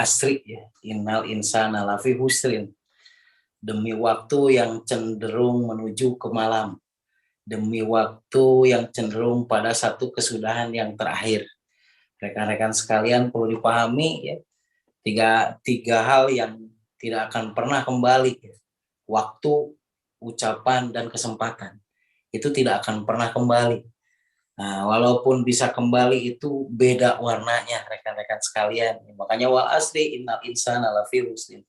asri ya, innal insana lafi husrin, demi waktu yang cenderung menuju ke malam, demi waktu yang cenderung pada satu kesudahan yang terakhir. Rekan-rekan sekalian perlu dipahami ya, tiga hal yang tidak akan pernah kembali ya. Waktu, ucapan, dan kesempatan itu tidak akan pernah kembali. Nah, walaupun bisa kembali itu beda warnanya rekan-rekan sekalian. Makanya wal asri innal insana lafi husrin.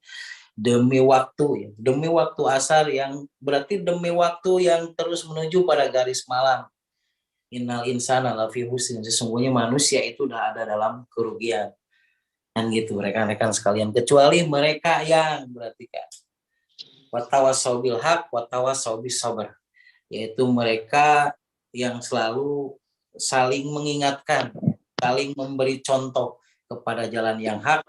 Demi waktu ya, demi waktu asar yang berarti demi waktu yang terus menuju pada garis malam. Innal insana lafi husrin. Sesungguhnya manusia itu udah ada dalam kerugian. Kan gitu rekan-rekan sekalian, kecuali mereka yang berarti kan watawasau bil haq watawasau bis sabr, yaitu mereka yang selalu saling mengingatkan, saling memberi contoh kepada jalan yang hak,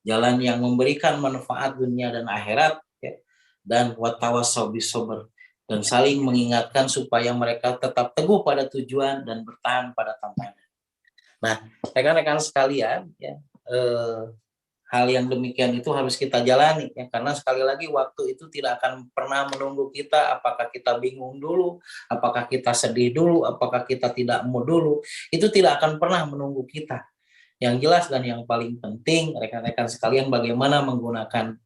jalan yang memberikan manfaat dunia dan akhirat, ya, dan watawasau bis sabr, dan saling mengingatkan supaya mereka tetap teguh pada tujuan dan bertahan pada tantangan. Nah, rekan-rekan sekalian, ya, hal yang demikian itu harus kita jalani ya, karena sekali lagi waktu itu tidak akan pernah menunggu kita. Apakah kita bingung dulu, apakah kita sedih dulu, apakah kita tidak mau dulu, itu tidak akan pernah menunggu kita. Yang jelas dan yang paling penting rekan-rekan sekalian, bagaimana menggunakan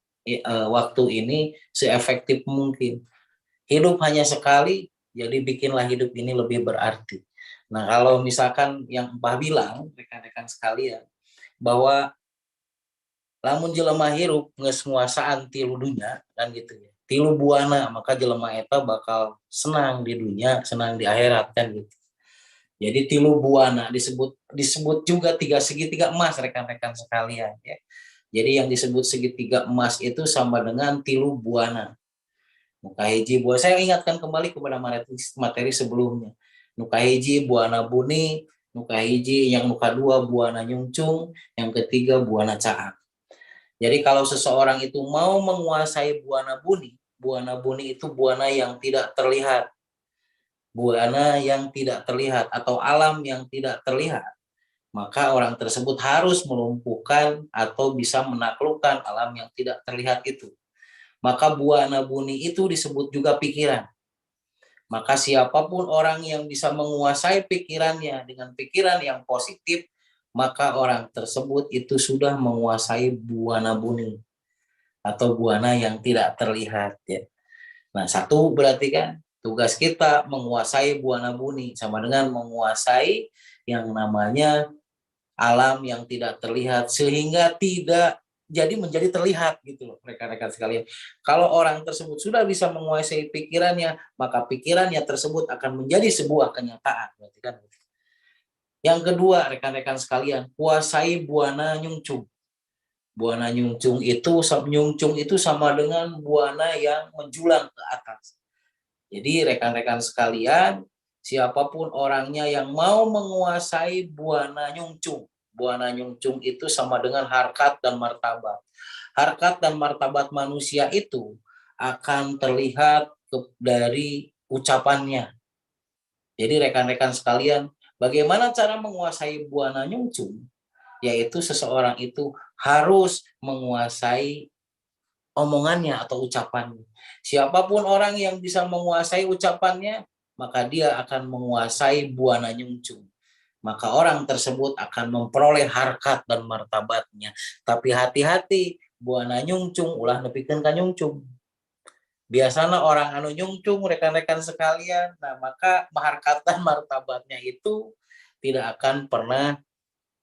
waktu ini seefektif mungkin. Hidup hanya sekali, jadi bikinlah hidup ini lebih berarti. Nah, kalau misalkan yang Mbah bilang rekan-rekan sekalian bahwa lamun jelema hirup geus nguasaan tilu dunya kan gitu ya, tilu buana, maka jelema eta bakal senang di dunia, senang di akhirat kan gitu. Jadi tilu buana disebut juga tiga segitiga emas rekan-rekan sekalian ya. Jadi yang disebut segitiga emas itu sama dengan tilu buana. Nuka hiji buana, saya ingatkan kembali kepada materi sebelumnya. Nuka hiji buana buni, nuka hiji yang nuka dua buana nyungcung, yang ketiga buana caak. Jadi kalau seseorang itu mau menguasai buana buni itu buana yang tidak terlihat. Buana yang tidak terlihat atau alam yang tidak terlihat. Maka orang tersebut harus melumpuhkan atau bisa menaklukkan alam yang tidak terlihat itu. Maka buana buni itu disebut juga pikiran. Maka siapapun orang yang bisa menguasai pikirannya dengan pikiran yang positif, maka orang tersebut itu sudah menguasai buana buni atau buana yang tidak terlihat ya. Nah, satu berarti kan tugas kita menguasai buana buni sama dengan menguasai yang namanya alam yang tidak terlihat sehingga tidak jadi menjadi terlihat gitu loh rekan-rekan sekalian. Kalau orang tersebut sudah bisa menguasai pikirannya, maka pikirannya tersebut akan menjadi sebuah kenyataan, berarti kan. Yang kedua, rekan-rekan sekalian, kuasai buana nyungcung. Buana nyungcung itu sama dengan buana yang menjulang ke atas. Jadi rekan-rekan sekalian, siapapun orangnya yang mau menguasai buana nyungcung itu sama dengan harkat dan martabat. Harkat dan martabat manusia itu akan terlihat dari ucapannya. Jadi rekan-rekan sekalian, bagaimana cara menguasai buana nyungcung? Yaitu seseorang itu harus menguasai omongannya atau ucapannya. Siapapun orang yang bisa menguasai ucapannya, maka dia akan menguasai buana nyungcung. Maka orang tersebut akan memperoleh harkat dan martabatnya. Tapi hati-hati, buana nyungcung ulah nepikeun ka nyungcung. Biasanya orang anu nyungcung rekan-rekan sekalian, nah maka harkat dan martabatnya itu tidak akan pernah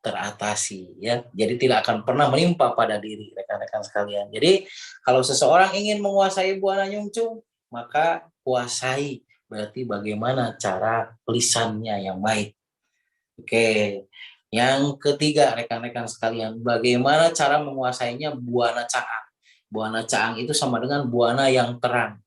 teratasi ya. Jadi tidak akan pernah menimpa pada diri rekan-rekan sekalian. Jadi kalau seseorang ingin menguasai buana nyungcung, maka kuasai berarti bagaimana cara lisannya yang baik. Oke. Yang ketiga rekan-rekan sekalian, bagaimana cara menguasainya buana caang. Buana caang itu sama dengan buana yang terang.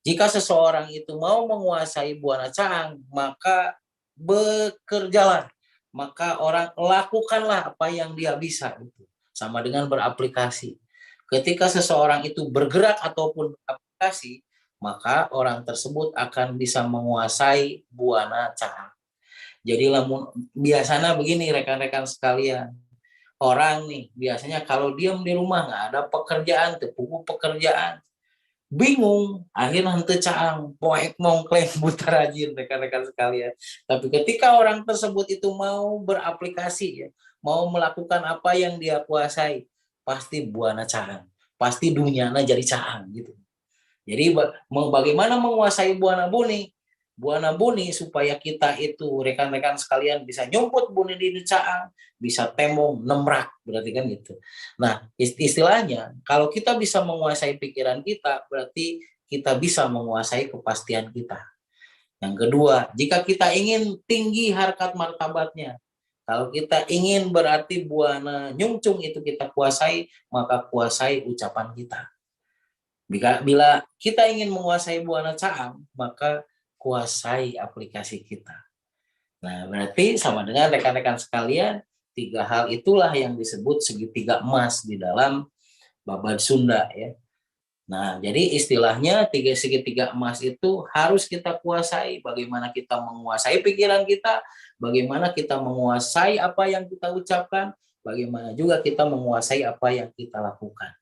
Jika seseorang itu mau menguasai buana caang, maka bekerjalah, maka orang lakukanlah apa yang dia bisa itu sama dengan beraplikasi. Ketika seseorang itu bergerak ataupun beraplikasi, maka orang tersebut akan bisa menguasai buana caang. Jadi biasanya begini rekan-rekan sekalian, orang nih biasanya kalau diam di rumah nggak ada pekerjaan, tepuku pekerjaan, bingung, akhirnya henteu caang, poek mongkleng buta rajin rekan-rekan sekalian. Tapi ketika orang tersebut itu mau beraplikasi ya, mau melakukan apa yang dia kuasai, pasti buana caang, pasti dunyana jadi caang gitu. Jadi bagaimana menguasai buana buni? Buana buni supaya kita itu rekan-rekan sekalian bisa nyumput buni di caang, bisa temong nemrak, berarti kan gitu. Nah, istilahnya kalau kita bisa menguasai pikiran kita, berarti kita bisa menguasai kepastian kita. Yang kedua, jika kita ingin tinggi harkat martabatnya, kalau kita ingin berarti buana nyungcung itu kita kuasai, maka kuasai ucapan kita. Bila kita ingin menguasai buana caang, maka kuasai aplikasi kita. Nah, berarti sama dengan rekan-rekan sekalian, tiga hal itulah yang disebut segitiga emas di dalam babad Sunda ya. Nah, jadi istilahnya segitiga emas itu harus kita kuasai. Bagaimana kita menguasai pikiran kita, bagaimana kita menguasai apa yang kita ucapkan, bagaimana juga kita menguasai apa yang kita lakukan.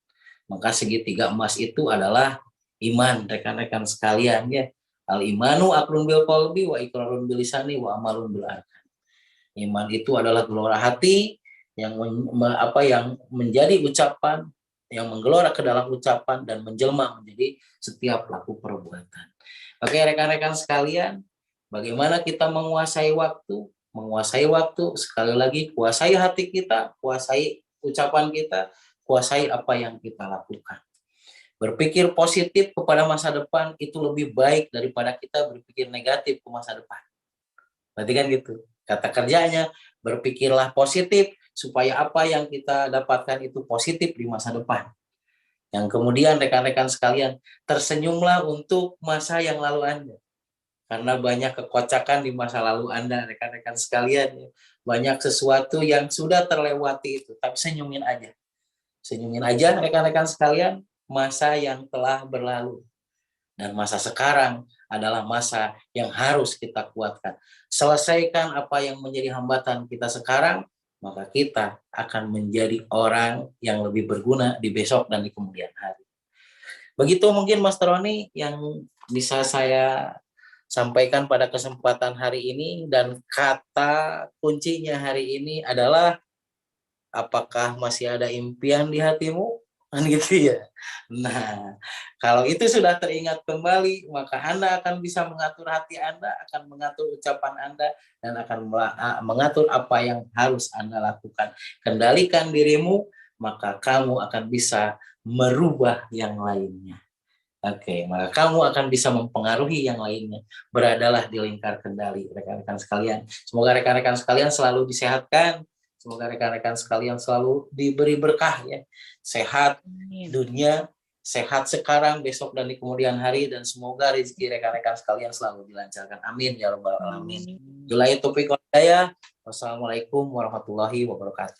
Maka segitiga emas itu adalah iman, rekan-rekan sekalian ya. Al imanu aklun bil qalbi wa iqrarun bil lisani wa amalun bil arkan. Iman itu adalah gelora hati yang yang menjadi ucapan, yang menggelora ke dalam ucapan dan menjelma menjadi setiap pelaku perbuatan. Oke, rekan-rekan sekalian, bagaimana kita menguasai waktu? Menguasai waktu, sekali lagi, kuasai hati kita, kuasai ucapan kita, kuasai apa yang kita lakukan. Berpikir positif kepada masa depan itu lebih baik daripada kita berpikir negatif ke masa depan. Berarti kan gitu. Kata kerjanya, berpikirlah positif supaya apa yang kita dapatkan itu positif di masa depan. Yang kemudian rekan-rekan sekalian, tersenyumlah untuk masa yang lalu Anda. Karena banyak kekocakan di masa lalu Anda, rekan-rekan sekalian. Banyak sesuatu yang sudah terlewati itu, tapi senyumin aja. Senyumin aja rekan-rekan sekalian, masa yang telah berlalu. Dan masa sekarang adalah masa yang harus kita kuatkan. Selesaikan apa yang menjadi hambatan kita sekarang, maka kita akan menjadi orang yang lebih berguna di besok dan di kemudian hari. Begitu mungkin Mas Roni yang bisa saya sampaikan pada kesempatan hari ini, dan kata kuncinya hari ini adalah apakah masih ada impian di hatimu? Kan gitu ya. Nah, kalau itu sudah teringat kembali, maka Anda akan bisa mengatur hati Anda, akan mengatur ucapan Anda, dan akan mengatur apa yang harus Anda lakukan. Kendalikan dirimu, maka kamu akan bisa merubah yang lainnya. Oke, maka kamu akan bisa mempengaruhi yang lainnya. Beradalah di lingkar kendali, rekan-rekan sekalian. Semoga rekan-rekan sekalian selalu disehatkan. Semoga rekan-rekan sekalian selalu diberi berkah ya. Sehat dunia, sehat sekarang, besok, dan di kemudian hari. Dan semoga rezeki rekan-rekan sekalian selalu dilancarkan. Amin ya rabbal alamin. Wassalamualaikum warahmatullahi wabarakatuh.